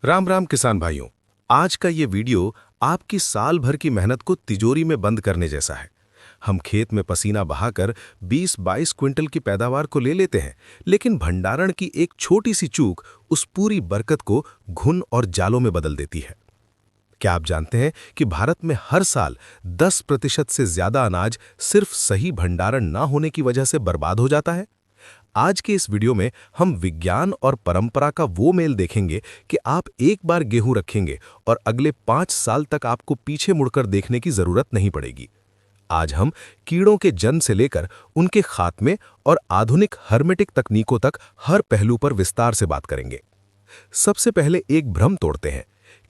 राम राम किसान भाइयों। आज का ये वीडियो आपकी साल भर की मेहनत को तिजोरी में बंद करने जैसा है। हम खेत में पसीना बहाकर 20-22 क्विंटल की पैदावार को ले लेते हैं, लेकिन भंडारण की एक छोटी सी चूक उस पूरी बरकत को घुन और जालों में बदल देती है। क्या आप जानते हैं कि भारत में हर साल 10% से ज्यादा अनाज सिर्फ सही भंडारण ना होने की वजह से बर्बाद हो जाता है? आज के इस वीडियो में हम विज्ञान और परंपरा का वो मेल देखेंगे कि आप एक बार गेहूं रखेंगे और अगले 5 साल तक आपको पीछे मुड़कर देखने की जरूरत नहीं पड़ेगी। आज हम कीड़ों के जन्म से लेकर उनके खात्मे और आधुनिक हर्मेटिक तकनीकों तक हर पहलू पर विस्तार से बात करेंगे। सबसे पहले एक भ्रम तोड़ते हैं।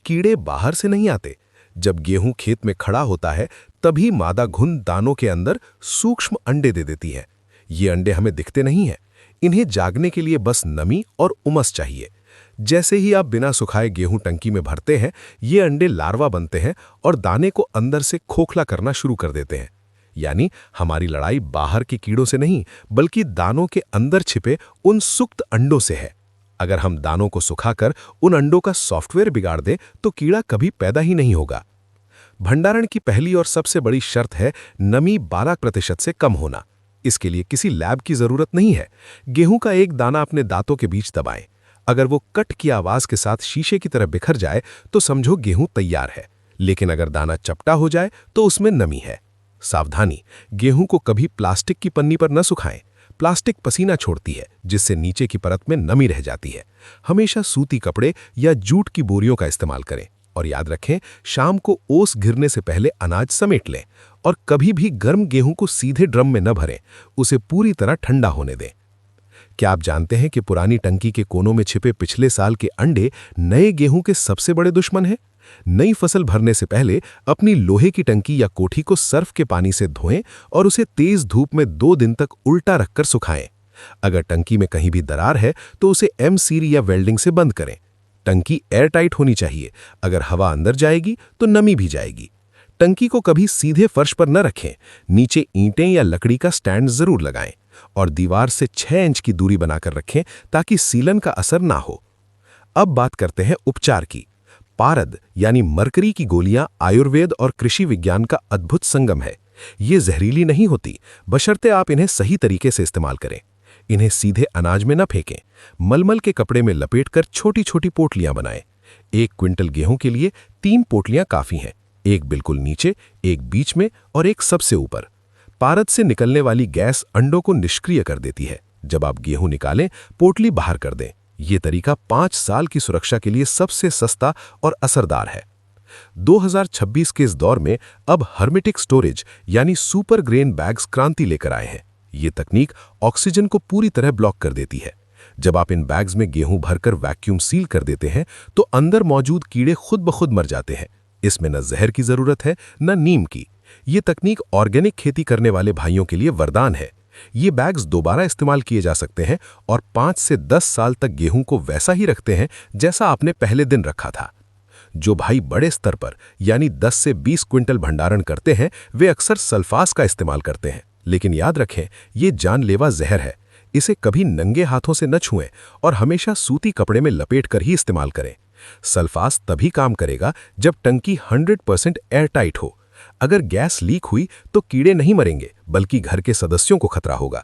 कीड़े बाहर से नहीं आते। जब गेहूं खेत में खड़ा होता है, तभी मादा घुन दानों के अंदर सूक्ष्म अंडे दे देती है। ये अंडे हमें दिखते नहीं हैं। इन्हें जागने के लिए बस नमी और उमस चाहिए। जैसे ही आप बिना सुखाए गेहूं टंकी में भरते हैं, ये अंडे लार्वा बनते हैं और दाने को अंदर से खोखला करना शुरू कर देते हैं। यानी हमारी लड़ाई बाहर के कीड़ों से नहीं, बल्कि दानों के अंदर छिपे उन सुप्त अंडों से है। अगर हम दानों को सुखाकर उन अंडों का सॉफ्टवेयर बिगाड़ दें, तो कीड़ा कभी पैदा ही नहीं होगा। भंडारण की पहली और सबसे बड़ी शर्त है नमी 12% से कम होना। इसके लिए किसी लैब की जरूरत नहीं है। गेहूं का एक दाना अपने दांतों के बीच दबाएं। अगर वो कट की आवाज के साथ शीशे की तरह बिखर जाए तो समझो गेहूं तैयार है। लेकिन अगर दाना चपटा हो जाए तो उसमें नमी है। सावधानी, गेहूं को कभी प्लास्टिक की पन्नी पर न सुखाएं। प्लास्टिक पसीना छोड़ती है, जिससे नीचे की परत में नमी रह जाती है। हमेशा सूती कपड़े या जूट की बोरियों का इस्तेमाल करें। और याद रखें, शाम को ओस गिरने से पहले अनाज समेट लें। और कभी भी गर्म गेहूं को सीधे ड्रम में न भरें, उसे पूरी तरह ठंडा होने दें। क्या आप जानते हैं कि पुरानी टंकी के कोनों में छिपे पिछले साल के अंडे नए गेहूं के सबसे बड़े दुश्मन हैं? नई फसल भरने से पहले अपनी लोहे की टंकी या कोठी को सर्फ के पानी से धोएं और उसे तेज धूप में 2 दिन तक उल्टा रखकर सुखाएं। अगर टंकी में कहीं भी दरार है तो उसे एम-सीरी या वेल्डिंग से बंद करें। टंकी एयरटाइट होनी चाहिए। अगर हवा अंदर जाएगी तो नमी भी जाएगी। टंकी को कभी सीधे फर्श पर न रखें। नीचे ईंटें या लकड़ी का स्टैंड जरूर लगाएं और दीवार से 6 इंच की दूरी बनाकर रखें ताकि सीलन का असर ना हो। अब बात करते हैं उपचार की। पारद यानी मरकरी की गोलियां आयुर्वेद और कृषि विज्ञान का अद्भुत संगम है। ये जहरीली नहीं होती, बशर्ते आप इन्हें सही तरीके से इस्तेमाल करें। इन्हें सीधे अनाज में न फेंकें। मलमल के कपड़े में लपेटकर छोटी छोटी पोटलियां बनाएं। 1 क्विंटल गेहूं के लिए 3 पोटलियां काफी हैं। एक बिल्कुल नीचे, एक बीच में और एक सबसे ऊपर। पारद से निकलने वाली गैस अंडों को निष्क्रिय कर देती है। जब आप गेहूं निकालें, पोटली बाहर कर दें। यह तरीका 5 साल की सुरक्षा के लिए सबसे सस्ता और असरदार है। 2026 के इस दौर में अब हर्मेटिक स्टोरेज यानी सुपर ग्रेन बैग्स क्रांति लेकर आए हैं। ये तकनीक ऑक्सीजन को पूरी तरह ब्लॉक कर देती है। जब आप इन बैग्स में गेहूं भरकर वैक्यूम सील कर देते हैं, तो अंदर मौजूद कीड़े खुद ब खुद मर जाते हैं। इसमें न जहर की जरूरत है, न नीम की। ये तकनीक ऑर्गेनिक खेती करने वाले भाइयों के लिए वरदान है। ये बैग्स दोबारा इस्तेमाल किए जा सकते हैं और 5 से 10 साल तक गेहूं को वैसा ही रखते हैं जैसा आपने पहले दिन रखा था। जो भाई बड़े स्तर पर यानी 10 से 20 क्विंटल भंडारण करते हैं, वे अक्सर सल्फास का इस्तेमाल करते हैं। लेकिन याद रखें, ये जानलेवा जहर है। इसे कभी नंगे हाथों से न छुएं और हमेशा सूती कपड़े में लपेटकर ही इस्तेमाल करें। सल्फास तभी काम करेगा जब टंकी 100% एयरटाइट हो। अगर गैस लीक हुई तो कीड़े नहीं मरेंगे, बल्कि घर के सदस्यों को खतरा होगा।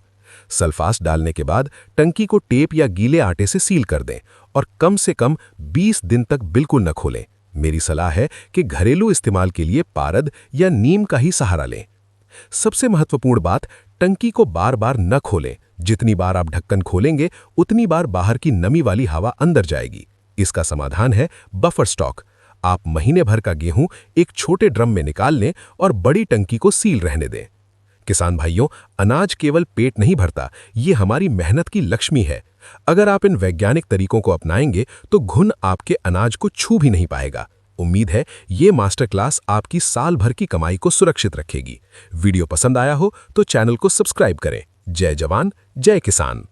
सल्फास डालने के बाद टंकी को टेप या गीले आटे से सील कर दें और कम से कम 20 दिन तक बिल्कुल न खोलें। मेरी सलाह है कि घरेलू इस्तेमाल के लिए पारद या नीम का ही सहारा लें। सबसे महत्वपूर्ण बात, टंकी को बार बार न खोलें। जितनी बार आप ढक्कन खोलेंगे, उतनी बार बाहर की नमी वाली हवा अंदर जाएगी। इसका समाधान है बफर स्टॉक। आप महीने भर का गेहूं एक छोटे ड्रम में निकाल लें और बड़ी टंकी को सील रहने दें। किसान भाइयों, अनाज केवल पेट नहीं भरता, ये हमारी मेहनत की लक्ष्मी है। अगर आप इन वैज्ञानिक तरीकों को अपनाएंगे तो घुन आपके अनाज को छू भी नहीं पाएगा। उम्मीद है ये मास्टर क्लास आपकी साल भर की कमाई को सुरक्षित रखेगी। वीडियो पसंद आया हो तो चैनल को सब्सक्राइब करें। जय जवान, जय किसान।